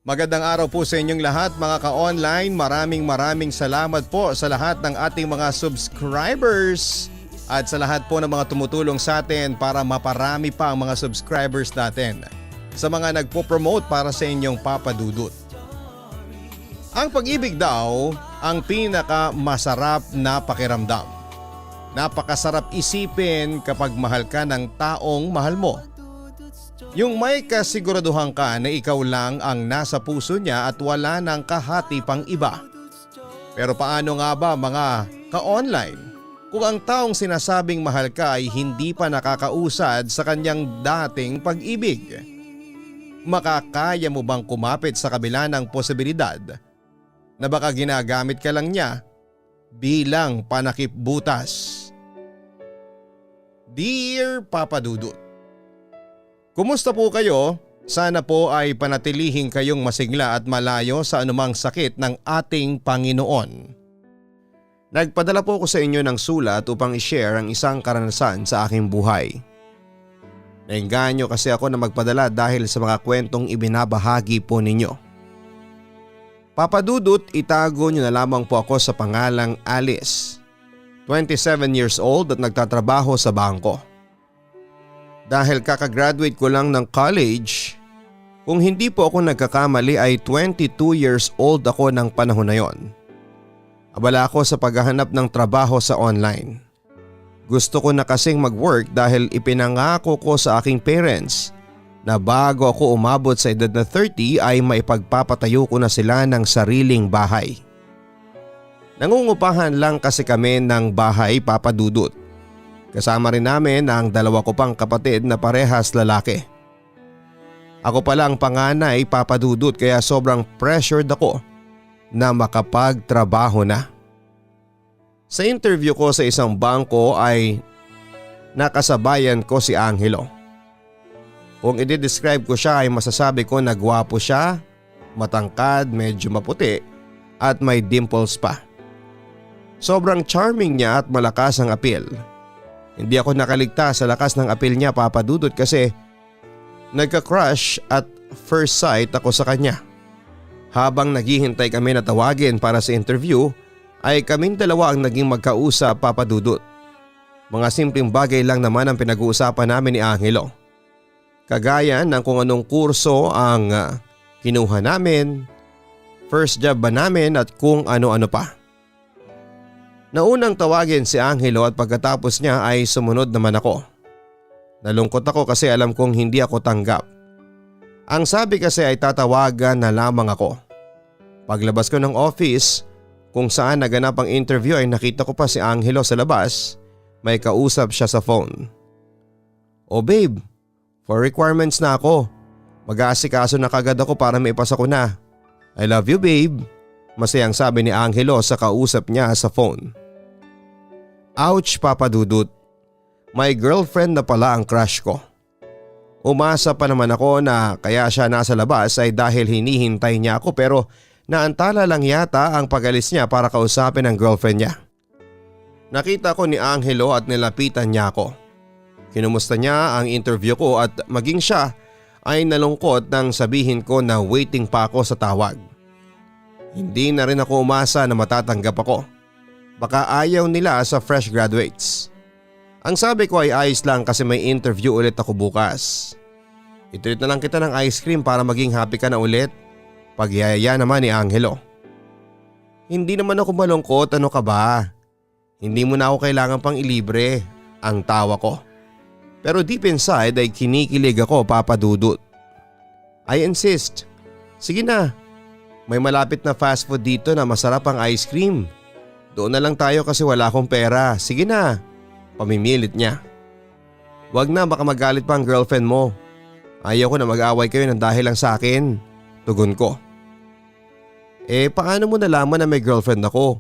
Magandang araw po sa inyong lahat mga ka-online. Maraming salamat po sa lahat ng ating mga subscribers at sa lahat po ng mga tumutulong sa atin para maparami pa ang mga subscribers natin. Sa mga nagpo-promote para sa inyong papadudot. Ang pag-ibig daw ang pinaka-masarap na pakiramdam. Napakasarap isipin kapag mahal ka ng taong mahal mo. Yung may kasiguraduhan ka na ikaw lang ang nasa puso niya at wala nang kahati pang iba. Pero paano nga ba mga ka-online kung ang taong sinasabing mahal ka ay hindi pa nakakausad sa kanyang dating pag-ibig? Makakaya mo bang kumapit sa kabila ng posibilidad na baka ginagamit ka lang niya bilang panakip butas? Dear Papa Dudut, kumusta po kayo? Sana po ay panatilihing kayong masigla at malayo sa anumang sakit ng ating Panginoon. Nagpadala po ako sa inyo ng sulat upang i-share ang isang karanasan sa aking buhay. Naengganyo kasi ako na magpadala dahil sa mga kwentong ibinabahagi po ninyo. Papa Dudut, itago niyo na lamang po ako sa pangalang Alice. 27 years old at nagtatrabaho sa bangko. Dahil kakagraduate ko lang ng college, kung hindi po ako nagkakamali ay 22 years old ako ng panahon na yon. Abala ako sa paghahanap ng trabaho sa online. Gusto ko na kasing mag-work dahil ipinangako ko sa aking parents na bago ako umabot sa edad na 30 ay maipagpapatayo ko na sila ng sariling bahay. Nangungupahan lang kasi kami ng bahay, Papa Dudut. Kasama rin namin ang dalawa ko pang kapatid na parehas lalaki. Ako pala ang panganay, Papa Dudut, kaya sobrang pressured ako na makapagtrabaho na. Sa interview ko sa isang bangko ay nakasabayan ko si Angelo. Kung i-describe ko siya ay masasabi ko na gwapo siya, matangkad, medyo maputi at may dimples pa. Sobrang charming niya at malakas ang appeal. Hindi ako nakaligtas sa lakas ng appeal niya, Papa Dudut, kasi nagka-crush at first sight ako sa kanya. Habang naghihintay kami na tawagin para sa interview ay kaming dalawa ang naging magkausap, Papa Dudut. Mga simpleng bagay lang naman ang pinag-uusapan namin ni Angelo. Kagaya ng kung anong kurso ang kinuha namin, first job ba namin at kung ano-ano pa. Naunang tawagin si Angelo at pagkatapos niya ay sumunod naman ako. Nalungkot ako kasi alam kong hindi ako tanggap. Ang sabi kasi ay tatawagan na lamang ako. Paglabas ko ng office kung saan naganap ang interview ay nakita ko pa si Angelo sa labas. May kausap siya sa phone. "Oh babe, for requirements na ako. Mag-aasikaso na kagad ako para maipasa ko na. I love you babe." Masayang sabi ni Angelo sa kausap niya sa phone. Ouch, Papa Dudut. May girlfriend na pala ang crush ko. Umasa pa naman ako na kaya siya nasa labas ay dahil hinihintay niya ako, pero naantala lang yata ang pag-alis niya para kausapin ang girlfriend niya. Nakita ko ni Angelo at nilapitan niya ako. Kinumusta niya ang interview ko at maging siya ay nalungkot nang sabihin ko na waiting pa ako sa tawag. Hindi na rin ako umasa na matatanggap ako. Baka ayaw nila sa fresh graduates. Ang sabi ko ay ayos lang kasi may interview ulit ako bukas. I-treat na lang kita ng ice cream para maging happy ka na ulit. Pagyayaya naman ni Angelo. Hindi naman ako malungkot, ano ka ba? Hindi mo na ako kailangan pang ilibre, ang tawa ko. Pero deep inside ay kinikilig ako, Papa Dudut. I insist. Sige na. May malapit na fast food dito na masarap ang ice cream. Doon na lang tayo kasi wala akong pera. Sige na. Pamimilit niya. Wag na, baka magalit pa ang girlfriend mo. Ayaw ko na mag-away kayo ng dahil lang sa akin. Tugon ko. Paano mo nalaman na may girlfriend ako?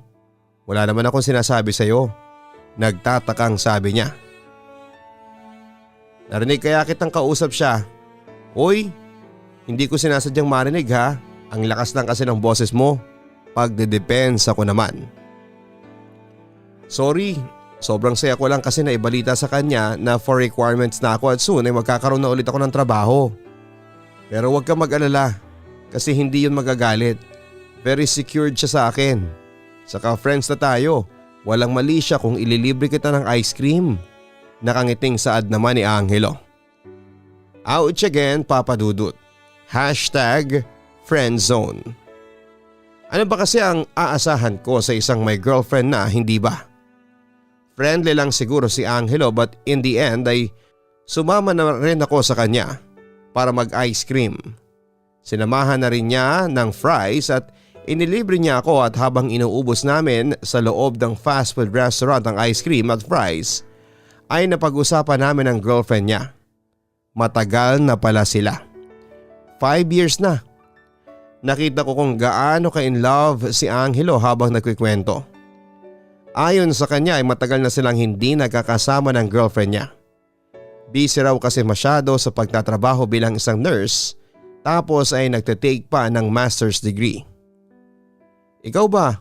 Wala naman akong sinasabi sa'yo. Nagtatakang sabi niya. Narinig kaya kitang kausap siya. Hoy, hindi ko sinasadyang marinig ha. Ang lakas lang kasi ng boses mo. Pagdedepensa ko naman. Sorry, sobrang saya ko lang kasi naibalita sa kanya na for requirements na ako at soon ay magkakaroon na ulit ako ng trabaho. Pero huwag kang mag-alala. kasi hindi yun magagalit. Very secured siya sa akin. Saka friends na tayo, walang mali siya kung ililibre kita ng ice cream. Nakangiting saad naman ni Angelo. Ouch again, Papa Dudut. #friendzone. Ano ba kasi ang aasahan ko sa isang may girlfriend na, hindi ba? Friendly lang siguro si Angelo but in the end ay sumama na rin ako sa kanya para mag-ice cream. Sinamahan na rin niya ng fries at inilibre niya ako at habang inuubos namin sa loob ng fast food restaurant ang ice cream at fries ay napag-usapan namin ang girlfriend niya. Matagal na pala sila. 5 years na. Nakita ko kung gaano ka-in love si Angelo habang nagkikwento. Ayon sa kanya ay matagal na silang hindi nagkakasama ng girlfriend niya. Busy raw kasi masyado sa pagtatrabaho bilang isang nurse tapos ay nagtitake pa ng master's degree. Ikaw ba?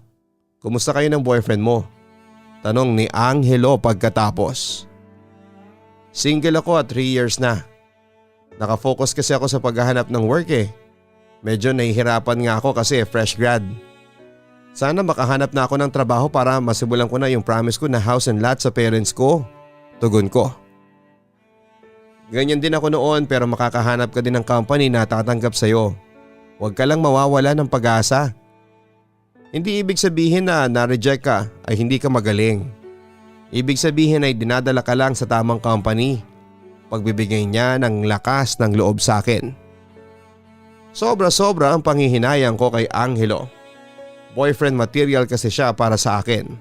Kumusta kayo ng boyfriend mo? Tanong ni Angelo pagkatapos. Single ako at 3 years na. Nakafocus kasi ako sa paghahanap ng work eh. Medyo nahihirapan nga ako kasi fresh grad. Sana makahanap na ako ng trabaho para masimulan ko na yung promise ko na house and lot sa parents ko. Tugon ko. Ganyan din ako noon pero makakahanap ka din ng company na tatanggap sa'yo. Huwag ka lang mawawala ng pag-asa. Hindi ibig sabihin na na-reject ka ay hindi ka magaling. Ibig sabihin ay dinadala ka lang sa tamang company. Pagbibigay niya ng lakas ng loob sa akin. Sobra-sobra ang panghihinayang ko kay Angelo. Boyfriend material kasi siya para sa akin.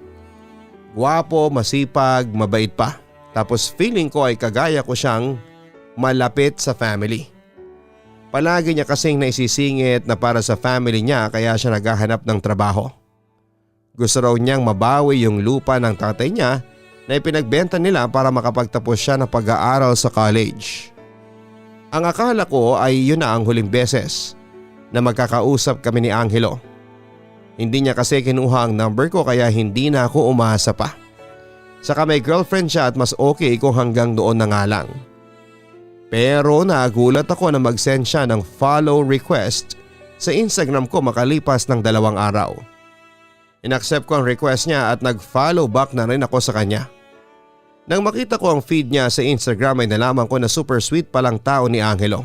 Gwapo, masipag, mabait pa. Tapos feeling ko ay kagaya ko siyang malapit sa family. Palagi niya kasing naisisingit na para sa family niya kaya siya naghahanap ng trabaho. Gusto raw niyang mabawi yung lupa ng tatay niya na ipinagbenta nila para makapagtapos siya ng pag-aaral sa college. Ang akala ko ay yun na ang huling beses na magkakausap kami ni Angelo. Hindi niya kasi kinuha ang number ko kaya hindi na ako umasa pa. Saka may girlfriend siya at mas okay kung hanggang doon na nga lang. Pero nagulat ako na mag-send siya ng follow request sa Instagram ko makalipas ng 2 araw. Inaccept ko ang request niya at nag-follow back na rin ako sa kanya. Nang makita ko ang feed niya sa Instagram ay nalaman ko na super sweet palang tao ni Angelo.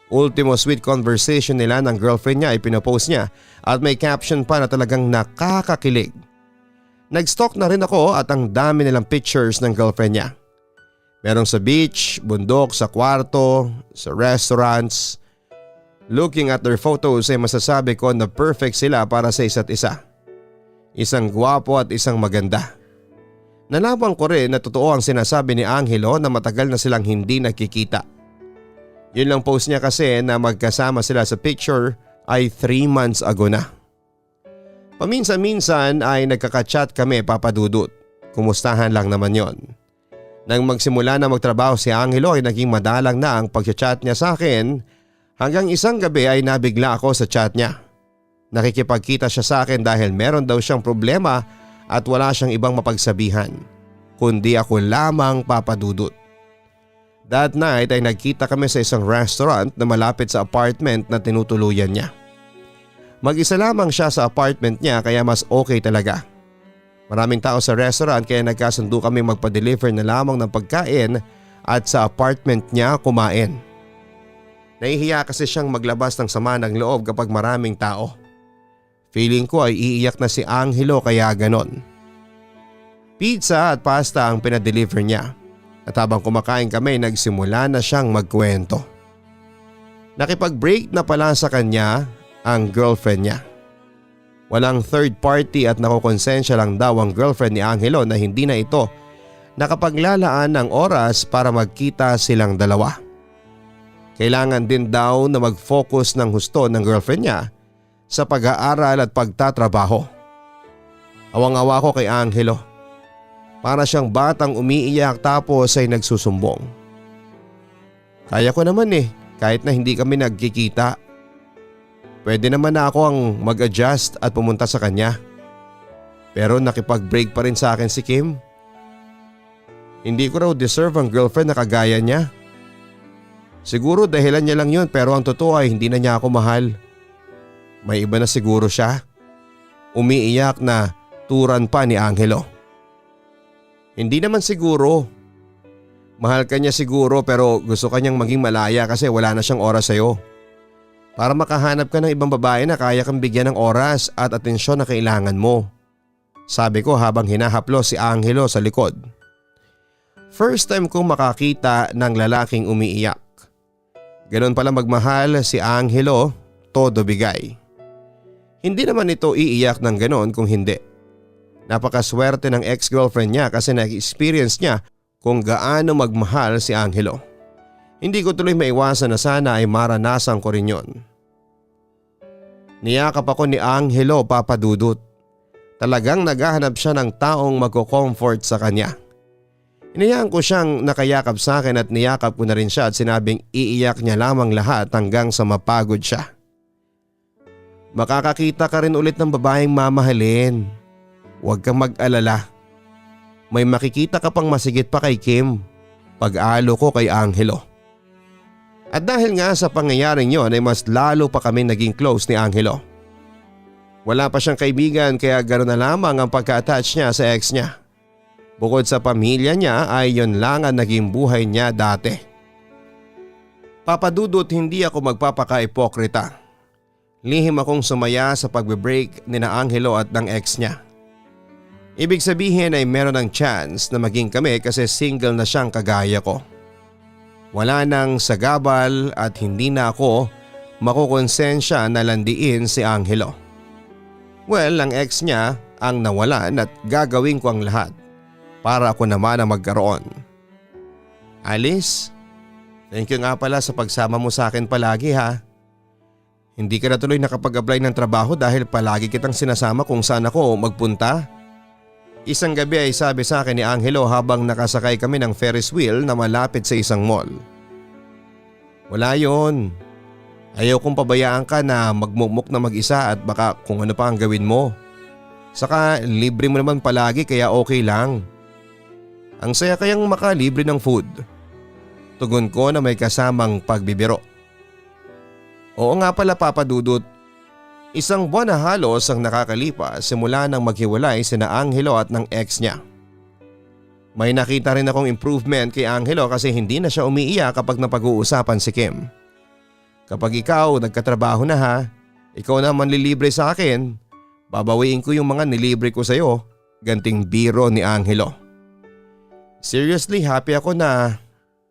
Ultimo sweet conversation nila ng girlfriend niya ay pinopost niya at may caption pa na talagang nakakakilig. Nag-stalk na rin ako at ang dami nilang pictures ng girlfriend niya. Merong sa beach, bundok, sa kwarto, sa restaurants. Looking at their photos ay masasabi ko na perfect sila para sa isa't isa. Isang gwapo at isang maganda. Nalaman ko rin na totoo ang sinasabi ni Angelo na matagal na silang hindi nakikita. Yun lang post niya kasi na magkasama sila sa picture ay 3 months ago na. Paminsan-minsan ay nagkaka-chat kami, Papa Dudut. Kumustahan lang naman yon. Nang magsimula na magtrabaho si Angelo ay naging madalang na ang pag-chat niya sa akin hanggang isang gabi ay nabigla ako sa chat niya. Nakikipagkita siya sa akin dahil meron daw siyang problema at wala siyang ibang mapagsabihan kundi ako lamang, Papa Dudut. That night ay nagkita kami sa isang restaurant na malapit sa apartment na tinutuluyan niya. Mag-isa lamang siya sa apartment niya kaya mas okay talaga. Maraming tao sa restaurant kaya nagkasundo kami magpa-deliver na lamang ng pagkain at sa apartment niya kumain. Nahihiya kasi siyang maglabas ng sama ng loob kapag maraming tao. Feeling ko ay iiyak na si Angelo kaya ganon. Pizza at pasta ang pinadeliver niya at habang kumakain kami nagsimula na siyang magkwento. Nakipag-break na pala sa kanya ang girlfriend niya. Walang third party at nakukonsensya lang daw ang girlfriend ni Angelo na hindi na ito nakapaglalaan ng oras para magkita silang dalawa. Kailangan din daw na mag-focus ng husto ng girlfriend niya sa pag-aaral at pagtatrabaho. Awang-awa ko kay Angelo. Para siyang batang umiiyak tapos ay nagsusumbong. Kaya ko naman kahit na hindi kami nagkikita. Pwede naman na ako ang mag-adjust at pumunta sa kanya. Pero nakipag-break pa rin sa akin si Kim. Hindi ko raw deserve ang girlfriend na kagaya niya. Siguro dahilan niya lang yun pero ang totoo ay hindi na niya ako mahal. May iba na siguro siya. Umiiyak na turan pa ni Angelo. Hindi naman siguro. Mahal ka niya siguro pero gusto kanyang maging malaya kasi wala na siyang oras sa'yo. Para makahanap ka ng ibang babae na kaya kang bigyan ng oras at atensyon na kailangan mo. Sabi ko habang hinahaplo si Angelo sa likod. First time kong makakita ng lalaking umiiyak. Ganon pala magmahal si Angelo, todo bigay. Hindi naman ito iiyak ng ganon kung hindi. Napakaswerte ng ex-girlfriend niya kasi na-experience niya kung gaano magmahal si Angelo. Hindi ko tuloy maiwasan na sana ay maranasan ko rin yon. Niyakap ako ni Angelo, Papa Dudut. Talagang naghahanap siya ng taong magko-comfort sa kanya. Inayaan ko siyang nakayakap sa akin at niyakap ko na rin siya at sinabing iiyak niya lamang lahat hanggang sa mapagod siya. Makakakita ka rin ulit ng babaeng mamahalin. Huwag kang mag-alala. May makikita ka pang masigit pa kay Kim. Pag-alo ko kay Angelo. At dahil nga sa pangyayaring yon ay mas lalo pa kami naging close ni Angelo. Wala pa siyang kaibigan kaya gano'n na lamang ang pagka-attach niya sa ex niya. Bukod sa pamilya niya ay yon lang ang naging buhay niya dati. Papadudot, hindi ako magpapaka-ipokrita. Lihim akong sumaya sa pagbe-break ni na Angelo at ng ex niya. Ibig sabihin ay meron ng chance na maging kami kasi single na siyang kagaya ko. Wala nang sagabal at hindi na ako makukonsensya na landiin si Angelo. Well, ang ex niya ang nawalan at gagawin ko ang lahat para ako naman ang magkaroon. Alice, thank you nga pala sa pagsama mo sa akin palagi ha. Hindi ka na tuloy nakapag-apply ng trabaho dahil palagi kitang sinasama kung saan ako magpunta. Isang gabi ay sabi sa akin ni Angelo habang nakasakay kami ng Ferris wheel na malapit sa isang mall. Wala yon. Ayaw kong pabayaan ka na magmukmuk na mag-isa at baka kung ano pa ang gawin mo. Saka libre mo naman palagi kaya okay lang. Ang saya kayang makalibre ng food. Tugon ko na may kasamang pagbibiro. Oo nga pala Papa Dudut. Isang buwan na halos ang nakakalipas simula nang maghiwalay sina Angelo at ng ex niya. May nakita rin akong improvement kay Angelo kasi hindi na siya umiiyak kapag napag-uusapan si Kim. Kapag ikaw nagkatrabaho na ha, ikaw na manlilibre sa akin, babawiin ko yung mga nilibre ko sa'yo, ganting biro ni Angelo. Seriously, happy ako na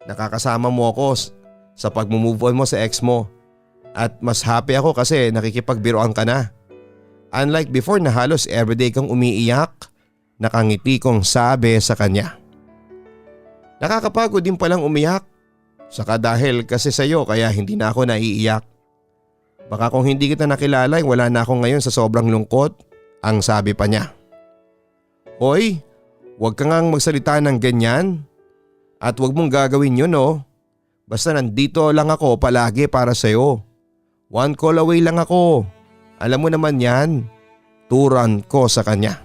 nakakasama mo ako sa pag-move on mo sa ex mo. At mas happy ako kasi nakikipagbiroan ka na. Unlike before na halos everyday kang umiiyak, nakangiti kong sabi sa kanya. Nakakapagod din palang umiyak. Saka dahil kasi sa'yo kaya hindi na ako naiiyak. Baka kung hindi kita nakilala ay wala na ako ngayon sa sobrang lungkot, ang sabi pa niya. Hoy, huwag ka ngang magsalita ng ganyan. At huwag mong gagawin yun oh. Basta nandito lang ako palagi para sa'yo. One call away lang ako. Alam mo naman yan. Turan ko sa kanya.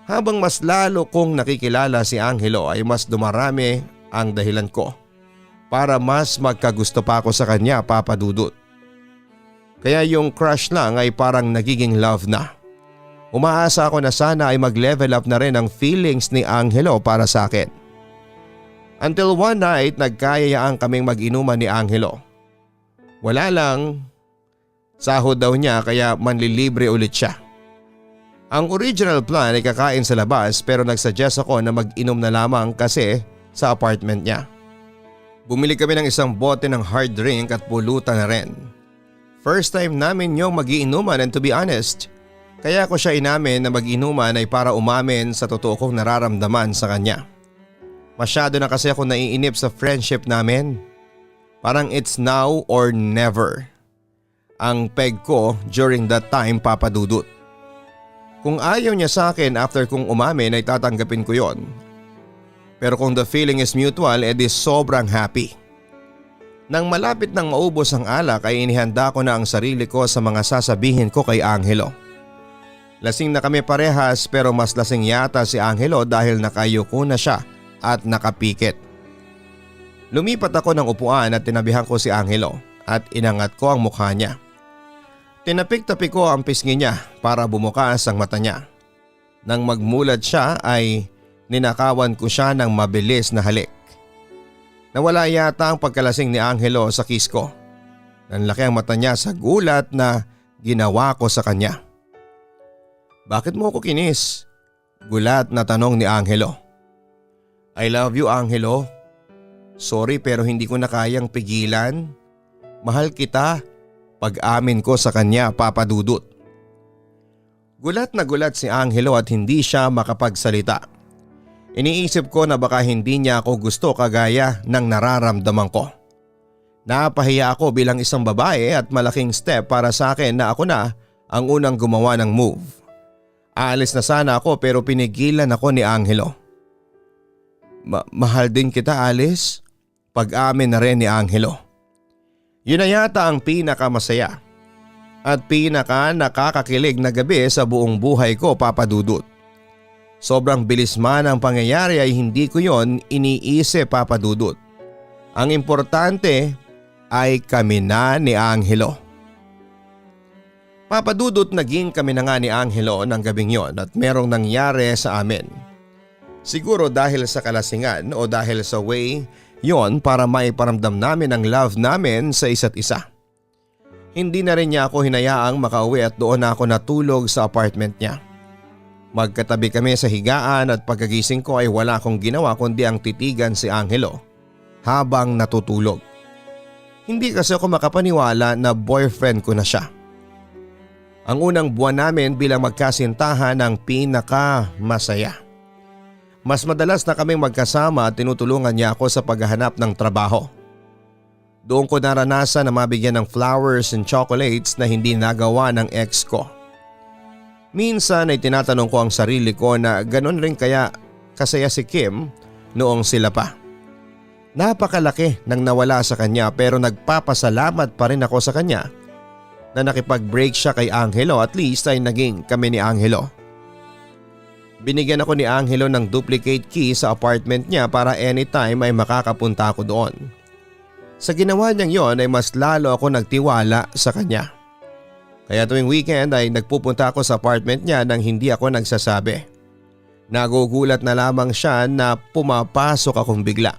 Habang mas lalo kong nakikilala si Angelo ay mas dumarami ang dahilan ko para mas magkagusto pa ako sa kanya, Papa Dudut. Kaya yung crush lang ay parang nagiging love na. Umaasa ako na sana ay mag-level up na rin ang feelings ni Angelo para sa akin. Until one night nagkayayaan kaming mag-inuman ni Angelo. Wala lang, sahod daw niya kaya manlilibre ulit siya. Ang original plan ay kakain sa labas pero nagsuggest ako na mag-inom na lamang kasi sa apartment niya. Bumili kami ng isang bote ng hard drink at pulutan na rin. First time namin yung mag-iinuman and to be honest, kaya ko siya inamin na mag-inuman ay para umamin sa totoo kong nararamdaman sa kanya. Masyado na kasi ako naiinip sa friendship namin. Parang it's now or never. Ang peg ko during that time, Papa Dudut. Kung ayaw niya sa akin after kong umamin ay tatanggapin ko yon. Pero kung the feeling is mutual, edi sobrang happy. Nang malapit nang maubos ang alak ay inihanda ko na ang sarili ko sa mga sasabihin ko kay Angelo. Lasing na kami parehas pero mas lasing yata si Angelo dahil nakayuko na siya at nakapikit. Lumipat ako ng upuan at tinabihan ko si Angelo at inangat ko ang mukha niya. Tinapik-tapik ko ang pisngi niya para bumukas ang mata niya. Nang magmulat siya ay ninakawan ko siya ng mabilis na halik. Nawala yata ang pagkalasing ni Angelo sa kiss ko. Nanlaki ang mata niya sa gulat na ginawa ko sa kanya. "Bakit mo ako kinis?" Gulat na tanong ni Angelo. "I love you, Angelo. Sorry pero hindi ko na kayang pigilan. Mahal kita." Pag-amin ko sa kanya, Papa Dudut. Gulat na gulat si Angelo at hindi siya makapagsalita. Iniisip ko na baka hindi niya ako gusto kagaya ng nararamdaman ko. Napahiya ako bilang isang babae at malaking step para sa akin na ako na ang unang gumawa ng move. Aalis na sana ako pero pinigilan ako ni Angelo. Mahal din kita, Alice." Pag-amin na rin ni Angelo. Yun na yata ang pinakamasaya at nakakakilig na gabi sa buong buhay ko, Papa Dudut. Sobrang bilis man ang pangyayari ay hindi ko yon iniisip, Papa Dudut. Ang importante ay kami na ni Angelo. Papa Dudut, naging kami na nga ni Angelo ng gabing yon at merong nangyari sa amin. Siguro dahil sa kalasingan o dahil sa way yon para maiparamdam namin ang love namin sa isa't isa. Hindi na rin niya ako hinayaang makauwi at doon ako natulog sa apartment niya. Magkatabi kami sa higaan at pagkagising ko ay wala akong ginawa kundi ang titigan si Angelo habang natutulog. Hindi kasi ako makapaniwala na boyfriend ko na siya. Ang unang buwan namin bilang magkasintahan ang pinakamasaya. Mas madalas na kaming magkasama at tinutulungan niya ako sa paghahanap ng trabaho. Doon ko naranasan na mabigyan ng flowers and chocolates na hindi nagawa ng ex ko. Minsan ay tinatanong ko ang sarili ko na ganon rin kaya kasaya si Kim noong sila pa. Napakalaki nang nawala sa kanya pero nagpapasalamat pa rin ako sa kanya na nakipag-break siya kay Angelo, at least ay naging kami ni Angelo. Binigyan ako ni Angelo ng duplicate key sa apartment niya para anytime ay makakapunta ako doon. Sa ginawa niyang yon ay mas lalo ako nagtiwala sa kanya. Kaya tuwing weekend ay nagpupunta ako sa apartment niya nang hindi ako nagsasabi. Nagugulat na lamang siya na pumapasok akong bigla.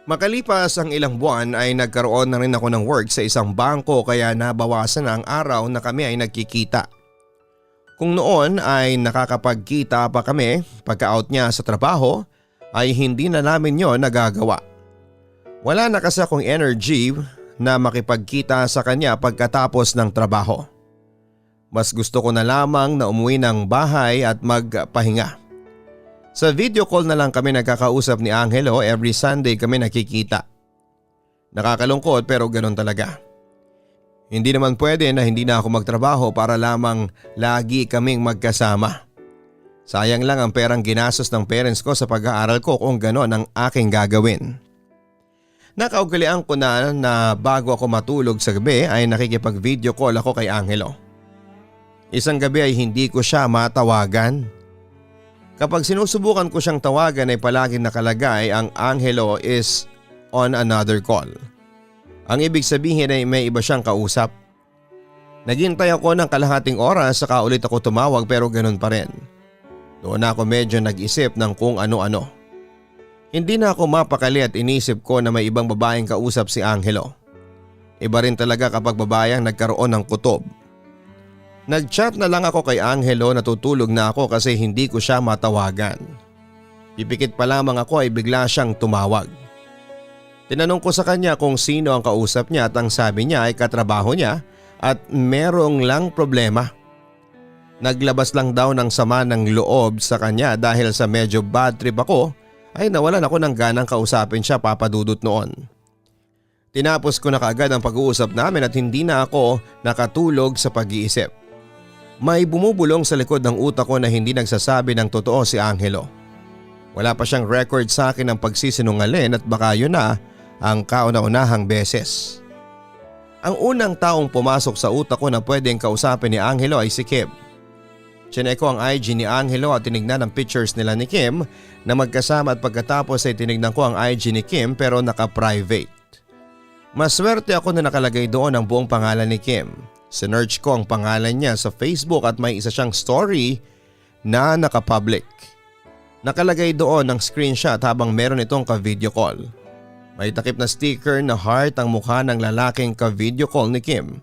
Makalipas ang ilang buwan ay nagkaroon na rin ako ng work sa isang bangko kaya nabawasan ang araw na kami ay nagkikita. Kung noon ay nakakapagkita pa kami pagka-out niya sa trabaho ay hindi na namin yon nagagawa. Wala na kasi akong energy na makipagkita sa kanya pagkatapos ng trabaho. Mas gusto ko na lamang na umuwi ng bahay at magpahinga. Sa video call na lang kami nagkakausap ni Angelo, every Sunday kami nakikita. Nakakalungkot pero ganun talaga. Hindi naman pwede na hindi na ako magtrabaho para lamang lagi kaming magkasama. Sayang lang ang perang ginastos ng parents ko sa pag-aaral ko kung gano'n ang aking gagawin. Nakaugalian ko na bago ako matulog sa gabi ay nakikipag-video call ako kay Angelo. Isang gabi ay hindi ko siya matawagan. Kapag sinusubukan ko siyang tawagan ay palaging nakalagay ang Angelo is on another call. Ang ibig sabihin ay may iba siyang kausap. Naghintay ako ng kalahating oras saka ulit ako tumawag pero ganun pa rin. Doon ako medyo nag-isip ng kung ano-ano. Hindi na ako mapakali at inisip ko na may ibang babaeng kausap si Angelo. Iba rin talaga kapag babayang nagkaroon ng kutob. Nag-chat na lang ako kay Angelo, natutulog na ako kasi hindi ko siya matawagan. Pipikit pa lamang ako ay bigla siyang tumawag. Tinanong ko sa kanya kung sino ang kausap niya at ang sabi niya ay katrabaho niya at merong lang problema. Naglabas lang daw ng sama ng loob sa kanya dahil sa medyo bad trip ako ay nawalan ako ng ganang kausapin siya, Papa Dudut, noon. Tinapos ko na kaagad ang pag-uusap namin at hindi na ako nakatulog sa pag-iisip. May bumubulong sa likod ng utak ko na hindi nagsasabi ng totoo si Angelo. Wala pa siyang record sa akin ng pagsisinungaling at baka yun na ang kauna-unahang beses. Ang unang taong pumasok sa utak ko na pwedeng kausapin ni Angelo ay si Kim. Chinek ko ang IG ni Angelo at tinignan ang pictures nila ni Kim na magkasama at pagkatapos ay tinignan ko ang IG ni Kim pero naka-private. Maswerte ako na nakalagay doon ang buong pangalan ni Kim. Sinearch ko ang pangalan niya sa Facebook at may isa siyang story na nakapublic. Nakalagay doon ang screenshot habang meron itong ka-video call. May takip na sticker na heart ang mukha ng lalaking ka-video call ni Kim.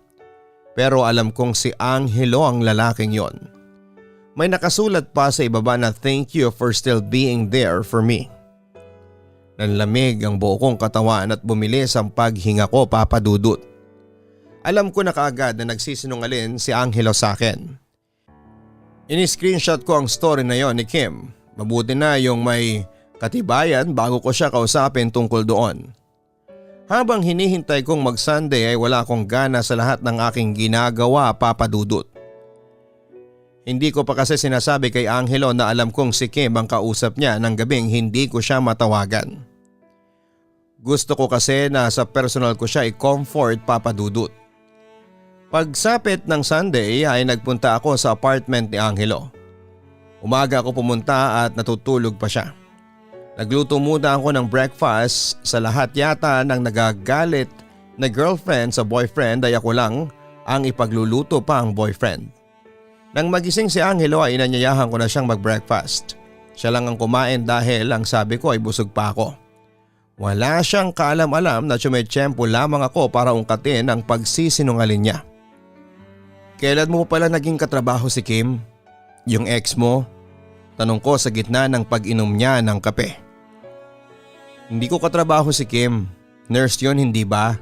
Pero alam kong si Angelo ang lalaking yon. May nakasulat pa sa ibaba na thank you for still being there for me. Nanlamig ang buo kong katawan at bumilis ang paghinga ko, Papa Dudut. Alam ko na kaagad na nagsisinungaling si Angelo sa akin. Ini-screenshot ko ang story na yon ni Kim. Mabuti na yung may katibayan bago ko siya kausapin tungkol doon. Habang hinihintay kong mag-Sunday ay wala akong gana sa lahat ng aking ginagawa, Papa Dudut. Hindi ko pa kasi sinasabi kay Angelo na alam kong si Kim ang kausap niya ng gabing hindi ko siya matawagan. Gusto ko kasi na sa personal ko siya i-comfort, Papa Dudut. Pagsapit ng Sunday ay nagpunta ako sa apartment ni Angelo. Umaga ako pumunta at natutulog pa siya. Nagluto muna ako ng breakfast. Sa lahat yata ng nagagalit na girlfriend sa boyfriend ay ako lang ang ipagluluto pa ang boyfriend. Nang magising si Angelo ay inanyayahan ko na siyang mag-breakfast. Siya lang ang kumain dahil ang sabi ko ay busog pa ako. Wala siyang kaalam-alam na tsumetsyempo lamang ako para ungkatin ang pagsisinungaling niya. Kailan mo pala naging katrabaho si Kim? Yung ex mo? Tanong ko sa gitna ng pag-inom niya ng kape. Hindi ko katrabaho si Kim. Nurse yun, hindi ba?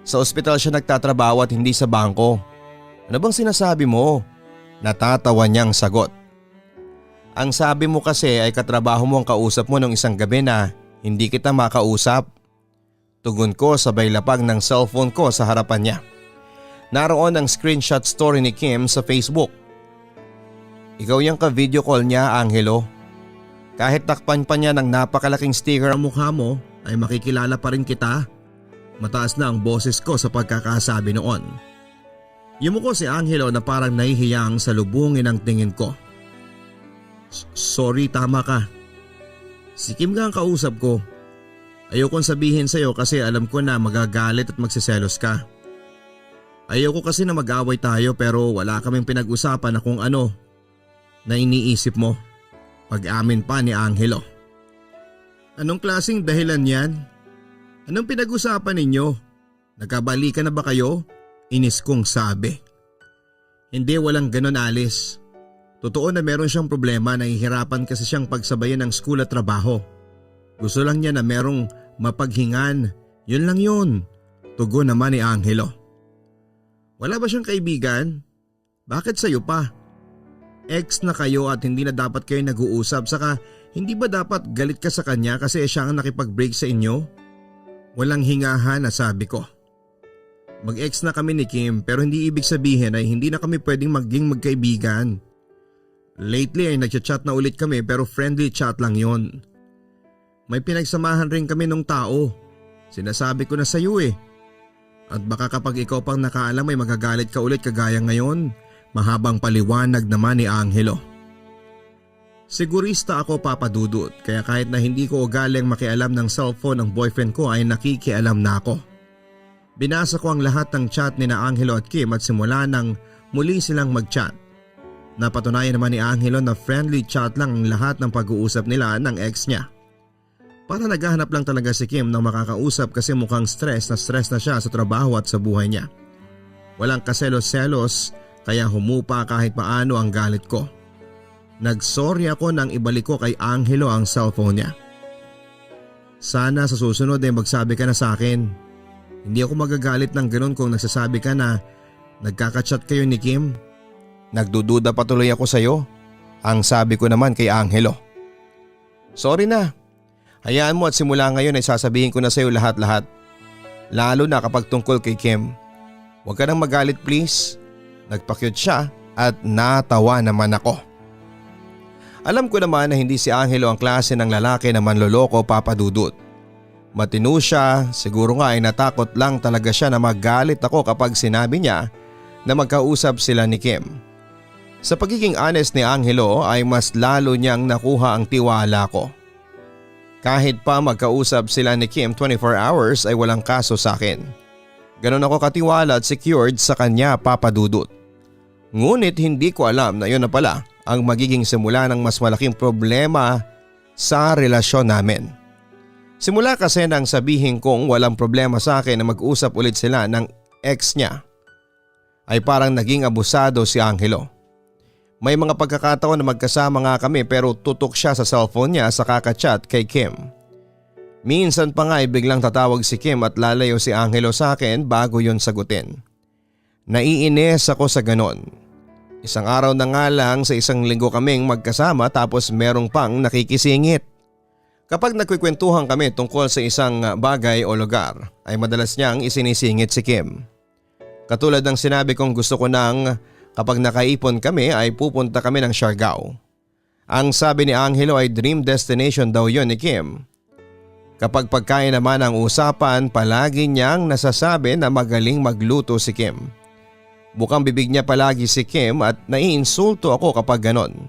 Sa ospital siya nagtatrabaho at hindi sa bangko. Ano bang sinasabi mo? Natatawa niyang sagot. Ang sabi mo kasi ay katrabaho mo ang kausap mo nung isang gabi na hindi kita makausap. Tugon ko sabay lapag ng cellphone ko sa harapan niya. Naroon ang screenshot story ni Kim sa Facebook. Ikaw yung ka-video call niya, Angelo. Kahit takpan pa niya ng napakalaking sticker ang mukha mo ay makikilala pa rin kita. Mataas na ang boses ko sa pagkakasabi noon. Yumuko si Angelo na parang nahihiyang salubungin ang tingin ko. Sorry, tama ka. Si Kim nga ang kausap ko. Ayokong sabihin sa'yo kasi alam ko na magagalit at magsiselos ka. Ayoko kasi na mag-away tayo pero wala kaming pinag-usapan na kung ano na iniisip mo. Pag-amin pa ni Angelo. Anong klaseng dahilan yan? Anong pinag-usapan ninyo? Nagkabalikan na ba kayo? Inis kong sabi. Hindi, walang ganon, Alice. Totoo na meron siyang problema, nahihirapan kasi siyang pagsabayan ng school at trabaho. Gusto lang niya na merong mapaghingan. Yun lang yun. Tugon naman ni Angelo. Wala ba siyang kaibigan? Bakit sa'yo pa? Ex na kayo at hindi na dapat kayo nag-uusap, saka hindi ba dapat galit ka sa kanya kasi siya ang nakipag-break sa inyo? Walang hingahan na sabi ko. Mag-ex na kami ni Kim pero hindi ibig sabihin ay hindi na kami pwedeng maging magkaibigan. Lately ay nagchat-chat na ulit kami pero friendly chat lang yon. May pinagsamahan rin kami nung tao. Sinasabi ko na sa iyo eh. At baka kapag ikaw pang nakaalam ay magagalit ka ulit kagaya ngayon. Mahabang paliwanag naman ni Angelo. Sigurista ako, Papa Dudut, kaya kahit na hindi ko ugaling makialam ng cellphone ng boyfriend ko ay nakikialam na ako. Binasa ko ang lahat ng chat ni na Angelo at Kim at simula nang muli silang mag-chat. Napatunayan naman ni Angelo na friendly chat lang ang lahat ng pag-uusap nila ng ex niya. Para naghahanap lang talaga si Kim ng makakausap kasi mukhang stress na siya sa trabaho at sa buhay niya. Walang kaselos-selos kaya humupa kahit paano ang galit ko. Nagsorry ako nang ibalik ko kay Angelo ang cellphone niya. Sana sa susunod ay magsabi ka na sa akin. Hindi ako magagalit ng ganun kung nagsasabi ka na nagkakachat kayo ni Kim. Nagdududa patuloy ako sa'yo. Ang sabi ko naman kay Angelo. Sorry na. Hayaan mo at simula ngayon ay sasabihin ko na sa'yo lahat-lahat. Lalo na kapag tungkol kay Kim. Huwag ka nang magalit please. Nagpa-cute siya at natawa naman ako. Alam ko naman na hindi si Angelo ang klase ng lalaki na manloloko, Papa Dudut. Matino siya, siguro nga ay natakot lang talaga siya na magalit ako kapag sinabi niya na magkausap sila ni Kim. Sa pagiging honest ni Angelo ay mas lalo niyang nakuha ang tiwala ko. Kahit pa magkausap sila ni Kim 24 hours ay walang kaso sa akin. Ganon ako katiwala at secured sa kanya, Papa Dudut. Ngunit hindi ko alam na yun na pala ang magiging simula ng mas malaking problema sa relasyon namin. Simula kasi nang sabihin kong walang problema sa akin na mag-usap ulit sila ng ex niya, ay parang naging abusado si Angelo. May mga pagkakataon na magkasama nga kami pero tutok siya sa cellphone niya sa kakachat kay Kim. Minsan pa nga ay biglang tatawag si Kim at lalayo si Angelo sa akin bago yun sagutin. Naiinis ako sa ganon. Isang araw na nga lang sa isang linggo kaming magkasama tapos merong pang nakikisingit. Kapag nagkikwentuhan kami tungkol sa isang bagay o lugar ay madalas niyang isinisingit si Kim. Katulad ng sinabi kong gusto ko nang kapag nakaipon kami ay pupunta kami ng Siargao. Ang sabi ni Angelo ay dream destination daw yon ni Kim. Kapag pagkain naman ang usapan, palagi niyang nasasabi na magaling magluto si Kim. Bukang bibig niya palagi si Kim at naiinsulto ako kapag ganon.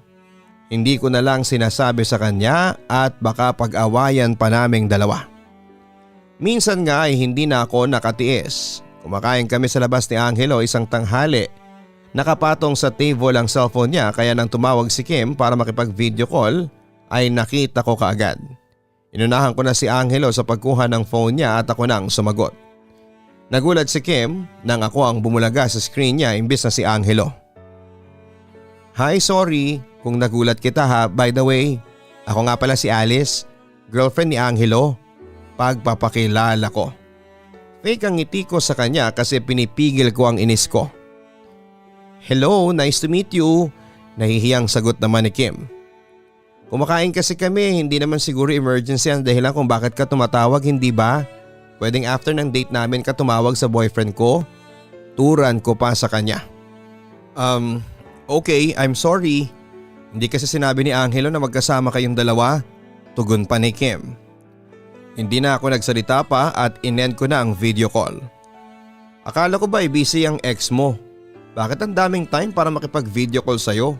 Hindi ko na lang sinasabi sa kanya at baka pag-awayan pa naming dalawa. Minsan nga ay hindi na ako nakatiis. Kumakain kami sa labas ni Angelo isang tanghali. Nakapatong sa table ang cellphone niya kaya nang tumawag si Kim para makipag-video call ay nakita ko kaagad. Inunahan ko na si Angelo sa pagkuha ng phone niya at ako nang sumagot. Nagulat si Kim nang ako ang bumulaga sa screen niya imbis na si Angelo. Hi, sorry kung nagulat kita ha. By the way, ako nga pala si Alice, girlfriend ni Angelo. Pagpapakilala ko. Fake ang ngiti ko sa kanya kasi pinipigil ko ang inis ko. Hello, nice to meet you. Nahihiyang sagot naman ni Kim. Kumakain kasi kami, hindi naman siguro emergency ang dahilan kung bakit ka tumatawag, hindi ba? Pwedeng after ng date namin ka tumawag sa boyfriend ko? Turan ko pa sa kanya. Okay, I'm sorry. Hindi kasi sinabi ni Angelo na magkasama kayong dalawa. Tugon pa ni Kim. Hindi na ako nagsalita pa at in-end ko na ang video call. Akala ko ba busy ang ex mo? Bakit ang daming time para makipag-video call sa'yo?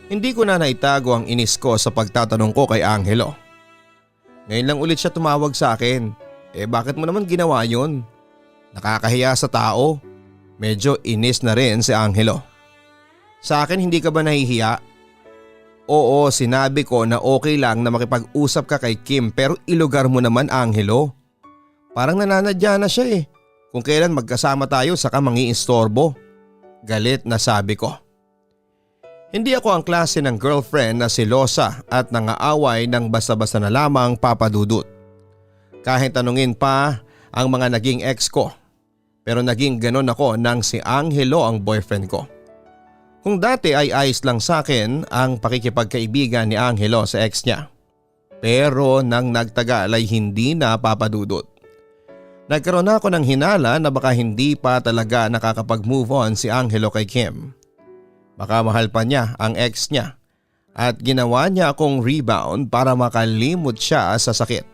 Hindi ko na naitago ang inis ko sa pagtatanong ko kay Angelo. Ngayon lang ulit siya tumawag sa akin. Bakit mo naman ginawa yun? Nakakahiya sa tao. Medyo inis na rin si Angelo. Sa akin hindi ka ba nahihiya? Oo, sinabi ko na okay lang na makipag-usap ka kay Kim pero ilugar mo naman Angelo. Parang nananadya na siya Kung kailan magkasama tayo saka mangiistorbo. Galit na sabi ko. Hindi ako ang klase ng girlfriend na silosa at nangaaway ng basta-basta na lamang, Papa Dudut. Kahit tanungin pa ang mga naging ex ko. Pero naging ganon ako nang si Angelo ang boyfriend ko. Kung dati ay ayos lang sa akin ang pakikipagkaibigan ni Angelo sa ex niya. Pero nang nagtagal ay hindi na, Papa Dudut. Nagkaroon ako ng hinala na baka hindi pa talaga nakakapag-move on si Angelo kay Kim. Baka mahal pa niya ang ex niya at ginawa niya akong rebound para makalimot siya sa sakit.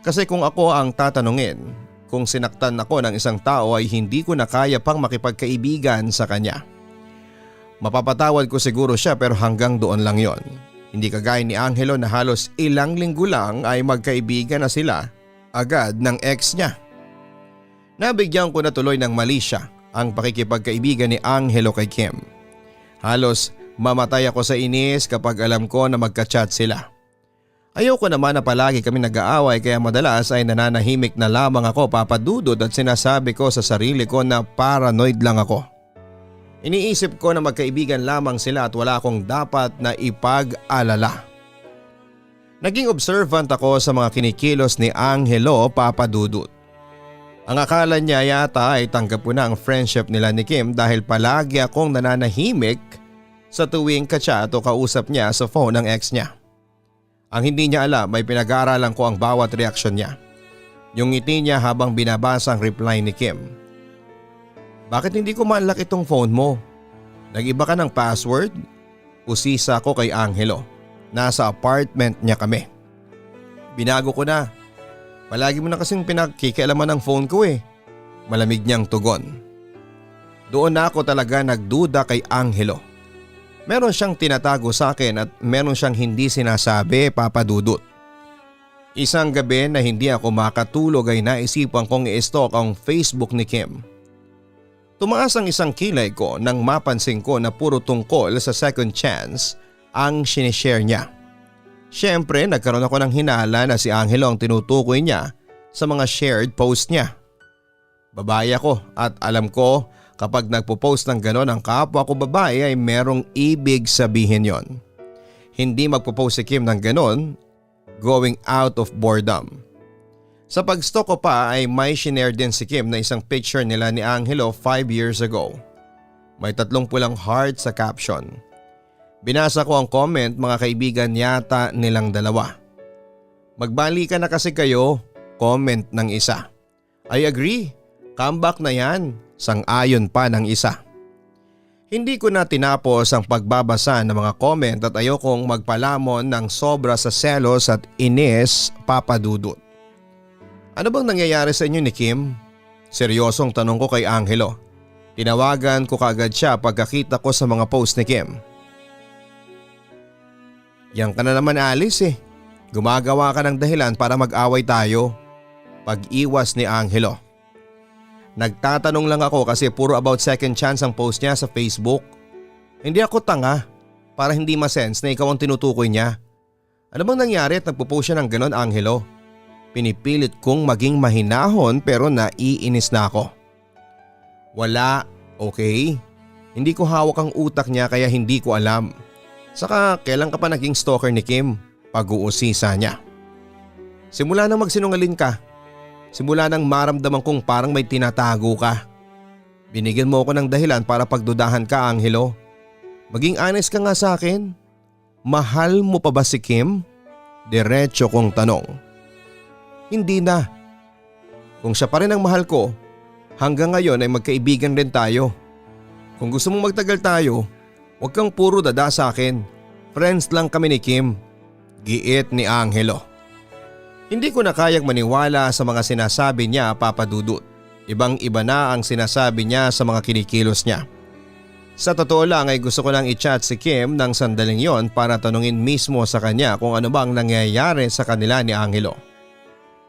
Kasi kung ako ang tatanungin, kung sinaktan ako ng isang tao ay hindi ko na kaya pang makipagkaibigan sa kanya. Mapapatawad ko siguro siya pero hanggang doon lang yon. Hindi kagaya ni Angelo na halos ilang linggo lang ay magkaibigan na sila agad ng ex niya. Nabigyan ko na tuloy ng mali siya ang pakikipagkaibigan ni Angelo kay Kim. Halos mamatay ako sa inis kapag alam ko na magka-chat sila. Ayoko naman na palagi kami nag-aaway kaya madalas ay nananahimik na lamang ako, Papa Dudut, at sinasabi ko sa sarili ko na paranoid lang ako. Iniisip ko na magkaibigan lamang sila at wala akong dapat na ipag-alala. Naging observant ako sa mga kinikilos ni Angelo, Papa Dudut. Ang akala niya yata ay tanggap ko na ang friendship nila ni Kim dahil palagi akong nananahimik sa tuwing ka-chat o kausap niya sa phone ng ex niya. Ang hindi niya alam ay pinag-aaralan ko ang bawat reaksyon niya. Yung ngiti niya habang binabasa ang reply ni Kim. Bakit hindi ko ma-unlock itong phone mo? Nag-iba ka ng password? Usisa ko kay Angelo. Nasa apartment niya kami. Binago ko na. Palagi mo na kasing pinagkikialaman ng phone ko Malamig niyang tugon. Doon na ako talaga nagduda kay Angelo. Meron siyang tinatago sa akin at meron siyang hindi sinasabi, Papa Dudut. Isang gabi na hindi ako makatulog ay naisipan kong i-stalk ang Facebook ni Kim. Tumaas ang isang kilay ko nang mapansin ko na puro tungkol sa second chance ang sinishare niya. Siyempre nagkaroon ako ng hinala na si Angelo ang tinutukoy niya sa mga shared post niya. Babae ako at alam ko kapag nagpo-post ng ganon ang kapwa ko babae ay merong ibig sabihin yon. Hindi magpo-post si Kim ng ganon going out of boredom. Sa pag-stalk ko pa ay may shinare din si Kim na isang picture nila ni Angelo 5 years ago. May 3 pulang heart sa caption. Binasa ko ang comment, mga kaibigan yata nilang dalawa. Magbalikan na kasi kayo, comment ng isa. I agree, comeback na yan, sang-ayon pa ng isa. Hindi ko na tinapos ang pagbabasa ng mga comment at ayokong magpalamon ng sobra sa selos at inis, Papa Dudut. Ano bang nangyayari sa inyo ni Kim? Seryosong tanong ko kay Angelo. Tinawagan ko kaagad siya pagkakita ko sa mga post ni Kim. Yan ka na naman Alice eh. Gumagawa ka ng dahilan para mag-away tayo. Pag-iwas ni Angelo. Nagtatanong lang ako kasi puro about second chance ang post niya sa Facebook. Hindi ako tanga para hindi masense na ikaw ang tinutukoy niya. Ano bang nangyari at nagpo-post siya ng ganon Angelo? Pinipilit kong maging mahinahon pero naiinis na ako. Wala, okay? Hindi ko hawak ang utak niya kaya hindi ko alam. Saka kailan ka pa naging stalker ni Kim? Pag-uusisa niya. Simula nang magsinungaling ka. Simula nang maramdaman kong parang may tinatago ka. Binigyan mo ako ng dahilan para pagdudahan ka Angelo. Maging honest ka nga sa akin. Mahal mo pa ba si Kim? Diretso kong tanong. Hindi na. Kung siya pa rin ang mahal ko, hanggang ngayon ay magkaibigan rin tayo. Kung gusto mong magtagal tayo, huwag kang puro dada sa akin. Friends lang kami ni Kim. Giit ni Angelo. Hindi ko na kayang maniwala sa mga sinasabi niya, Papa Dudut. Ibang-iba na ang sinasabi niya sa mga kinikilos niya. Sa totoo lang ay gusto ko lang i-chat si Kim ng sandaling yon para tanungin mismo sa kanya kung ano bang nangyayari sa kanila ni Angelo.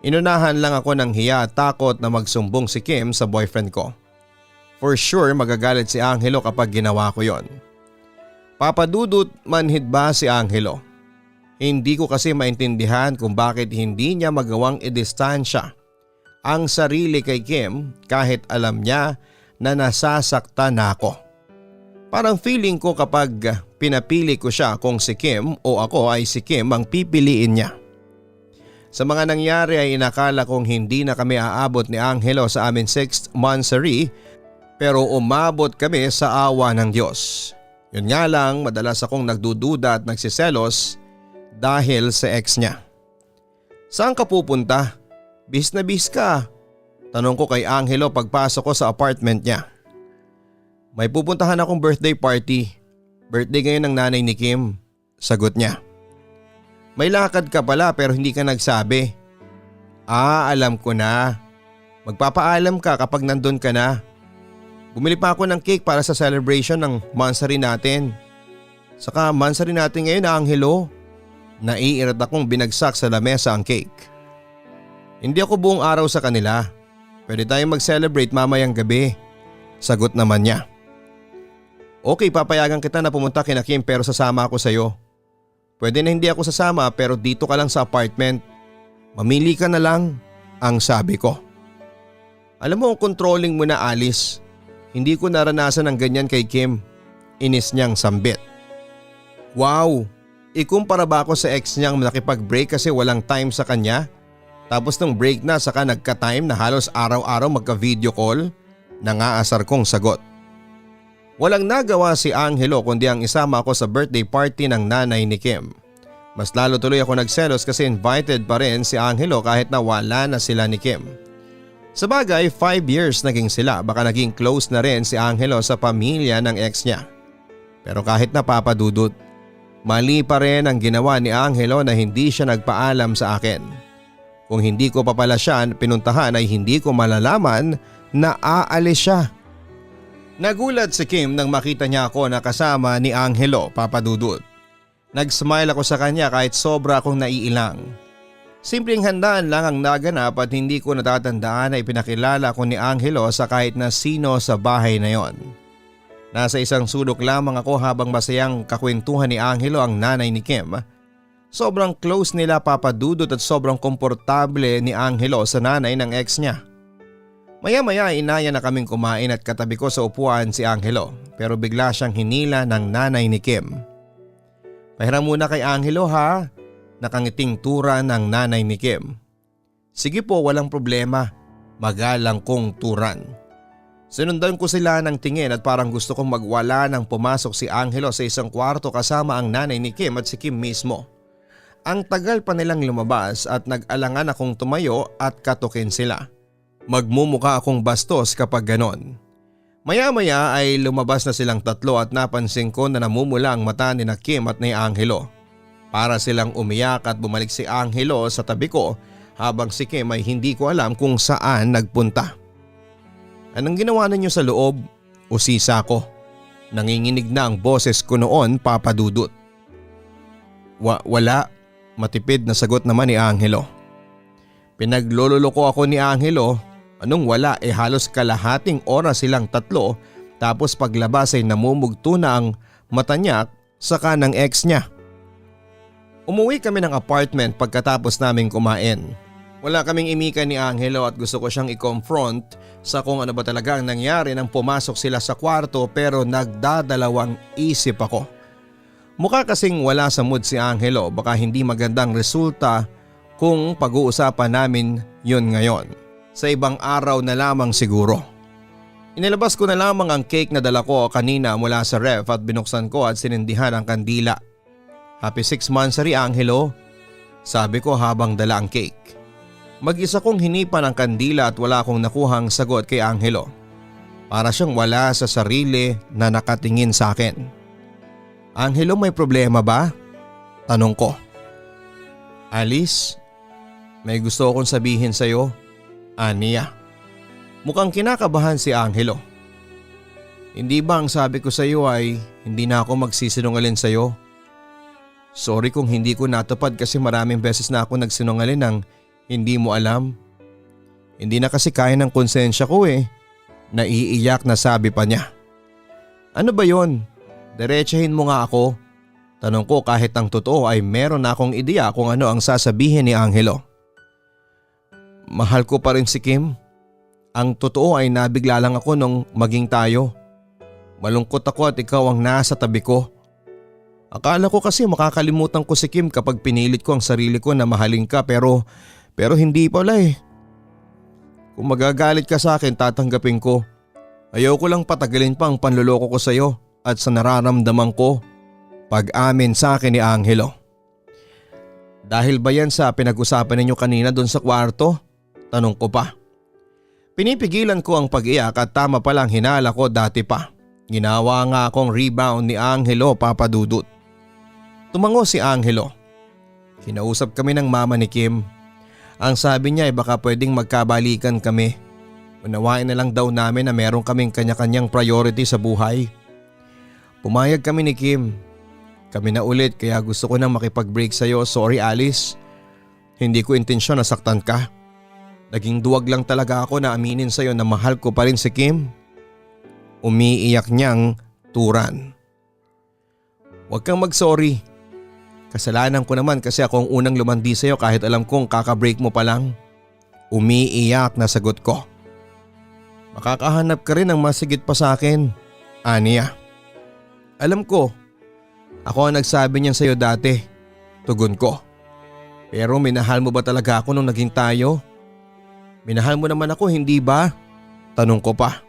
Inunahan lang ako ng hiya at takot na magsumbong si Kim sa boyfriend ko. For sure magagalit si Angelo kapag ginawa ko yon. Papa Dudut, manhid ba si Angelo? Hindi ko kasi maintindihan kung bakit hindi niya magawang idistansya ang sarili kay Kim kahit alam niya na nasasaktan na ako. Parang feeling ko kapag pinapili ko siya kung si Kim o ako ay si Kim ang pipiliin niya. Sa mga nangyari ay inakala kong hindi na kami aabot ni Angelo sa amin 6th monthsary pero umabot kami sa awa ng Diyos. Yun nga lang madalas akong nagdududa at nagsiselos dahil sa ex niya. Saan ka pupunta? Bis na bis ka. Tanong ko kay Angelo pagpasok ko sa apartment niya. May pupuntahan akong birthday party. Birthday ngayon ng nanay ni Kim. Sagot niya. May lakad ka pala pero hindi ka nagsabi. Alam ko na. Magpapaalam ka kapag nandun ka na. Bumili pa ako ng cake para sa celebration ng monthsary natin. Saka monthsary natin ngayon Angelo. Naiirat akong binagsak sa lamesa ang cake. Hindi ako buong araw sa kanila. Pwede tayong mag-celebrate mamayang gabi. Sagot naman niya. Okay, papayagan kita na pumunta kina Kim pero sasama ako sa iyo. Pwede na hindi ako sasama pero dito ka lang sa apartment. Mamili ka na lang, ang sabi ko. Alam mo ang controlling mo na Alice. Hindi ko naranasan ng ganyan kay Kim. Inis niyang sambit. Wow, ikumpara ba ako sa ex niyang nakipag-break kasi walang time sa kanya? Tapos nung break na saka nagka-time na halos araw-araw magka-video call? Nangaasar kong sagot. Walang nagawa si Angelo kundi ang isama ako sa birthday party ng nanay ni Kim. Mas lalo tuloy ako nagselos kasi invited pa rin si Angelo kahit na wala na sila ni Kim. Sa bagay 5 years naging sila, baka naging close na rin si Angelo sa pamilya ng ex niya. Pero kahit na Papa Dudut, mali pa rin ang ginawa ni Angelo na hindi siya nagpaalam sa akin. Kung hindi ko pa pala siya pinuntahan ay hindi ko malalaman na aalis siya. Nagulat si Kim nang makita niya ako na kasama ni Angelo, Papa Dudut. Nag-smile ako sa kanya kahit sobra akong naiilang. Simpleng handaan lang ang naganap at hindi ko natatandaan na ipinakilala ko ni Angelo sa kahit na sino sa bahay na yon. Nasa isang sulok lamang ako habang masayang kakwentuhan ni Angelo ang nanay ni Kim. Sobrang close nila Papa Dudut at sobrang komportable ni Angelo sa nanay ng ex niya. Maya-maya inaya na kaming kumain at katabi ko sa upuan si Angelo pero bigla siyang hinila ng nanay ni Kim. "Pahiram muna kay Angelo ha?" Nakangiting tura ng nanay ni Kim. "Sige po, walang problema." Magalang kong turan. Sinundan ko sila ng tingin at parang gusto kong magwala nang pumasok si Angelo sa isang kwarto kasama ang nanay ni Kim at si Kim mismo. Ang tagal pa nilang lumabas at nag-alangan akong tumayo at katukin sila. Magmumukha akong bastos kapag ganon. Maya-maya ay lumabas na silang tatlo at napansin ko na namumula ang mata ni na Kim at ni Angelo. Para silang umiyak at bumalik si Angelo sa tabi ko habang si Kim ay hindi ko alam kung saan nagpunta. "Anong ginawa ninyo sa loob?" Usisa ko. Nanginginig na ang boses ko noon, Papa Dudut. Wala, matipid na sagot naman ni Angelo. Pinaglololoko ako ni Angelo. Anong wala, halos kalahating oras silang tatlo tapos paglabas ay namumugto na ang mata niya sa kanang ex niya. Umuwi kami ng apartment pagkatapos naming kumain. Wala kaming imika ni Angelo at gusto ko siyang i-confront sa kung ano ba talaga ang nangyari nang pumasok sila sa kwarto pero nagdadalawang isip ako. Mukha kasing wala sa mood si Angelo, baka hindi magandang resulta kung pag-uusapan namin yun ngayon. Sa ibang araw na lamang siguro. Inilabas ko na lamang ang cake na dala ko kanina mula sa ref at binuksan ko at sinindihan ang kandila. "Happy 6 months Angelo," sabi ko habang dala ang cake. Mag-isa kong hinipan ang kandila at wala akong nakuhang sagot kay Angelo. Para siyang wala sa sarili na nakatingin sa akin. "Angelo, may problema ba?" Tanong ko. "Alice, may gusto akong sabihin sa'yo," aniya. Mukhang kinakabahan si Angelo. "Hindi ba ang sabi ko sa'yo ay hindi na ako magsisinungaling sa'yo? Sorry kung hindi ko natupad kasi maraming beses na ako nagsinungaling nang hindi mo alam. Hindi na kasi kaya ng konsensya ko Naiiyak na sabi pa niya. "Ano ba yon? Diretsahin mo nga ako." Tanong ko kahit ang totoo ay meron na akong ideya kung ano ang sasabihin ni Angelo. "Mahal ko pa rin si Kim. Ang totoo ay nabigla lang ako nung maging tayo. Malungkot ako at ikaw ang nasa tabi ko. Akala ko kasi makakalimutan ko si Kim kapag pinilit ko ang sarili ko na mahalin ka pero hindi pala Kung magagalit ka sa akin tatanggapin ko. Ayaw ko lang patagalin pa ang panloloko ko sa iyo at sa nararamdaman ko." Pag-amin sa akin ni Angelo. "Dahil ba yan sa pinag-usapan ninyo kanina doon sa kwarto?" Tanong ko pa. Pinipigilan ko ang pag-iyak at tama palang hinala ko dati pa. Ginawa nga akong rebound ni Angelo, Papa Dudut. Tumango si Angelo. "Kinausap kami ng mama ni Kim. Ang sabi niya ay baka pwedeng magkabalikan kami. Unawain na lang daw namin na meron kaming kanya-kanyang priority sa buhay. Pumayag kami ni Kim. Kami na ulit kaya gusto ko nang makipag-break sa'yo. Sorry Alice. Hindi ko intensyon na saktan ka. Naging duwag lang talaga ako na aminin sa'yo na mahal ko pa rin si Kim." Umiiyak niyang turan. "Huwag kang mag-sorry. Kasalanan ko naman kasi ako ang unang lumandi sa'yo kahit alam kong kaka-break mo pa lang." Umiiyak na sagot ko. "Makakahanap ka rin ng masigit pa sa akin," aniya. "Alam ko. Ako ang nagsabi niyan sa'yo dati." Tugon ko. "Pero minahal mo ba talaga ako nung naging tayo? Minahal mo naman ako, hindi ba?" Tanong ko pa.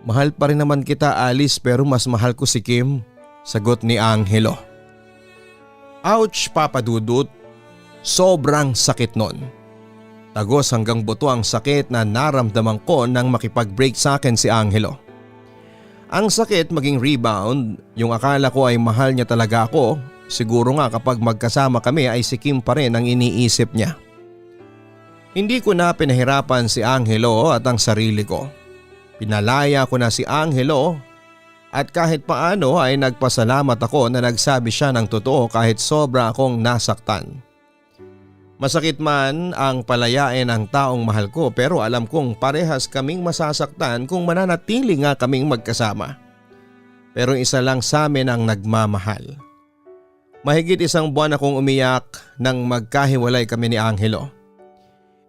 "Mahal pa rin naman kita Alice pero mas mahal ko si Kim," sagot ni Angelo. Ouch, Papa Dudut. Sobrang sakit nun. Tagos hanggang buto ang sakit na naramdaman ko nang makipag-break sa akin si Angelo. Ang sakit maging rebound, yung akala ko ay mahal niya talaga ako, siguro nga kapag magkasama kami ay si Kim pa rin ang iniisip niya. Hindi ko na pinahirapan si Angelo at ang sarili ko. Pinalaya ko na si Angelo at kahit paano ay nagpasalamat ako na nagsabi siya ng totoo kahit sobra akong nasaktan. Masakit man ang palayain ang taong mahal ko pero alam kong parehas kaming masasaktan kung mananatili nga kaming magkasama. Pero isa lang sa amin ang nagmamahal. Mahigit 1 buwan akong umiyak nang magkahiwalay kami ni Angelo.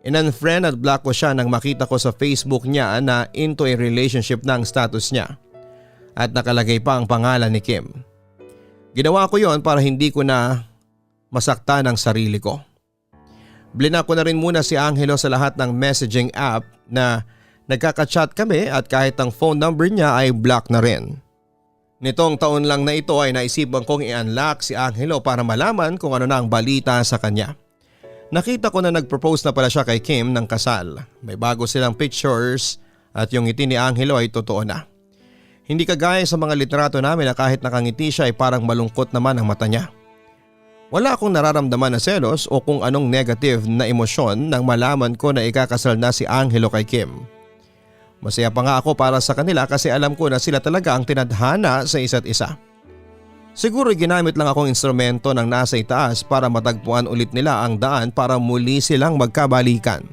In-unfriend at block ko siya nang makita ko sa Facebook niya na into a relationship na ang status niya at nakalagay pa ang pangalan ni Kim. Ginawa ko yon para hindi ko na masaktan ang sarili ko. Blinak ko na rin muna si Angelo sa lahat ng messaging app na nagkaka-chat kami at kahit ang phone number niya ay block na rin. Nitong taon lang na ito ay naisipan kong i-unlock si Angelo para malaman kung ano na ang balita sa kanya. Nakita ko na nag-propose na pala siya kay Kim ng kasal. May bago silang pictures at yung ngiti ni Angelo ay totoo na. Hindi kagaya sa mga litrato namin na kahit nakangiti siya ay parang malungkot naman ang mata niya. Wala akong nararamdaman na selos o kung anong negative na emosyon nang malaman ko na ikakasal na si Angelo kay Kim. Masaya pa nga ako para sa kanila kasi alam ko na sila talaga ang tinadhana sa isa't isa. Siguro ginamit lang akong instrumento ng nasa itaas para matagpuan ulit nila ang daan para muli silang magkabalikan.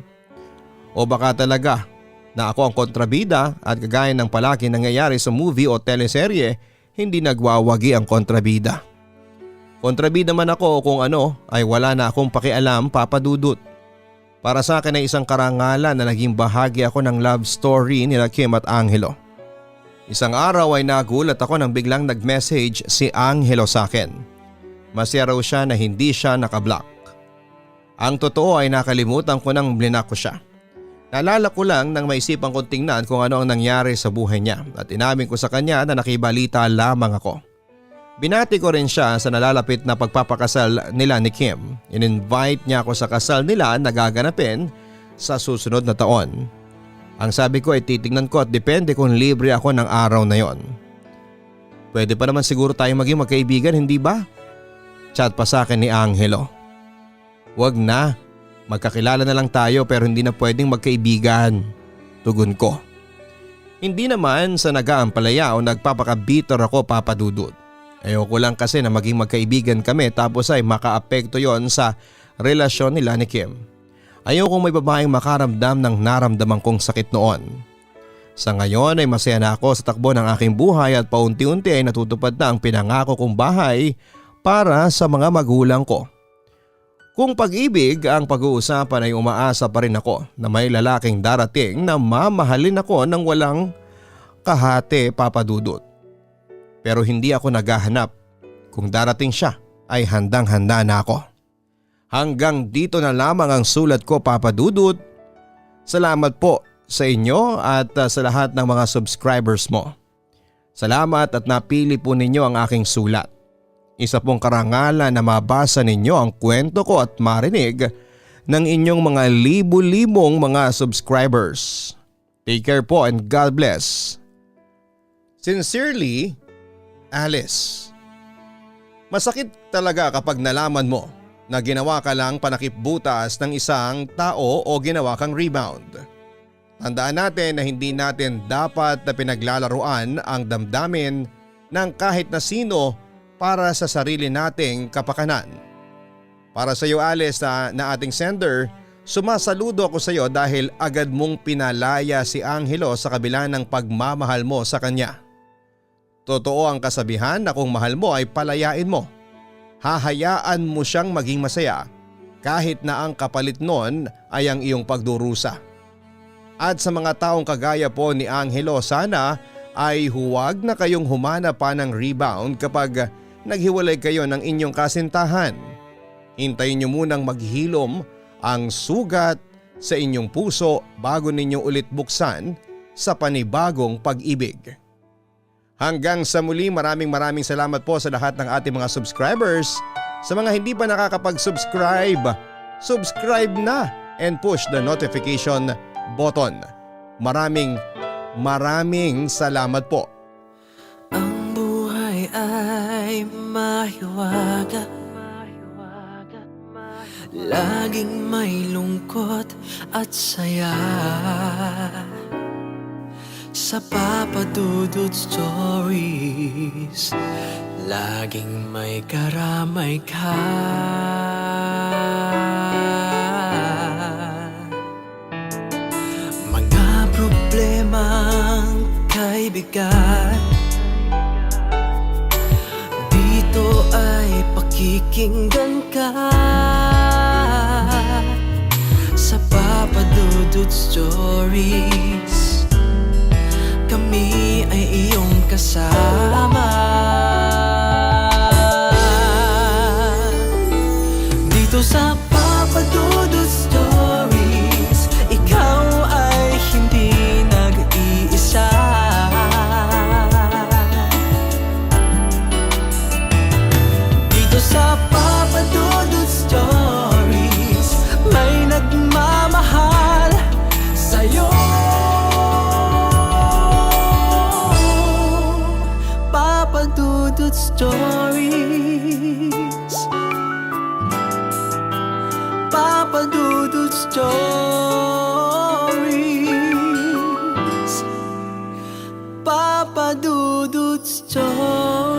O baka talaga na ako ang kontrabida at kagaya ng palagi nangyayari sa movie o teleserye, hindi nagwawagi ang kontrabida. Kontrabida man ako kung ano ay wala na akong pakialam, Papa Dudut. Para sa akin ay isang karangalan na naging bahagi ako ng love story nila Kim at Angelo. Isang araw ay nagulat ako nang biglang nag-message si Angelo sa akin. Masaya raw siya na hindi siya nakablock. Ang totoo ay nakalimutan ko nang blinak ko siya. Naalala ko lang nang maisipan kong tingnan kung ano ang nangyari sa buhay niya at inamin ko sa kanya na nakibalita lamang ako. Binati ko rin siya sa nalalapit na pagpapakasal nila ni Kim. In-invite niya ako sa kasal nila na gaganapin sa susunod na taon. Ang sabi ko ay titignan ko at depende kung libre ako ng araw na yon. Pwede pa naman siguro tayo maging magkaibigan, hindi ba? Chat pa sa akin ni Angelo. Wag na, magkakilala na lang tayo pero hindi na pwedeng magkaibigan. Tugon ko. Hindi naman sa nag-aampalaya o nagpapakabitor ako, Papa Dudut. Ayoko lang kasi na maging magkaibigan kami tapos ay makaapekto yon sa relasyon nila ni Kim. Ayoko may babaeng makaramdam ng naramdaman kong sakit noon. Sa ngayon ay masaya na ako sa takbo ng aking buhay at paunti-unti ay natutupad na ang pinangako kong bahay para sa mga magulang ko. Kung pag-ibig ang pag-uusapan ay umaasa pa rin ako na may lalaking darating na mamahalin ako ng walang kahate, Papa Dudut. Pero hindi ako naghahanap. Kung darating siya ay handang-handa na ako. Hanggang dito na lamang ang sulat ko, Papa Dudut. Salamat po sa inyo at sa lahat ng mga subscribers mo. Salamat at napili po ninyo ang aking sulat. Isa pong karangalan na mabasa ninyo ang kwento ko at marinig ng inyong mga libu-libong mga subscribers. Take care po and God bless. Sincerely, Alice. Masakit talaga kapag nalaman mo na ginawa ka lang panakipbutas ng isang tao o ginawa kang rebound. Tandaan natin na hindi natin dapat na pinaglalaruan ang damdamin ng kahit na sino para sa sarili nating kapakanan. Para sa iyo, Alice, na ating sender, sumasaludo ako sa iyo dahil agad mong pinalaya si Angelo sa kabila ng pagmamahal mo sa kanya. Totoo ang kasabihan na kung mahal mo ay palayain mo. Hahayaan mo siyang maging masaya kahit na ang kapalit nun ay ang iyong pagdurusa. At sa mga taong kagaya po ni Angelo, sana ay huwag na kayong humana pa ng rebound kapag naghiwalay kayo ng inyong kasintahan. Hintayin niyo munang maghilom ang sugat sa inyong puso bago ninyo ulit buksan sa panibagong pag-ibig. Hanggang sa muli, maraming salamat po sa lahat ng ating mga subscribers. Sa mga hindi pa nakakapag-subscribe, subscribe na and push the notification button. Maraming salamat po. Ang buhay ay mahiwaga, laging may lungkot at saya. Sa Papa Dudut Stories, laging may karamay ka. buhay bigat, dito ay pakikinggan ka sa Papa Dudut Stories. Kami ay iyong kasama dito sa Papa Dudut Stories. Ikaw ay hindi nag-iisa. Dito sa Papa Dudut Stories, may nagmamahal sa'yo. Papa Dudut Stories, Papa Dudut Stories, Papa Dudut Stories.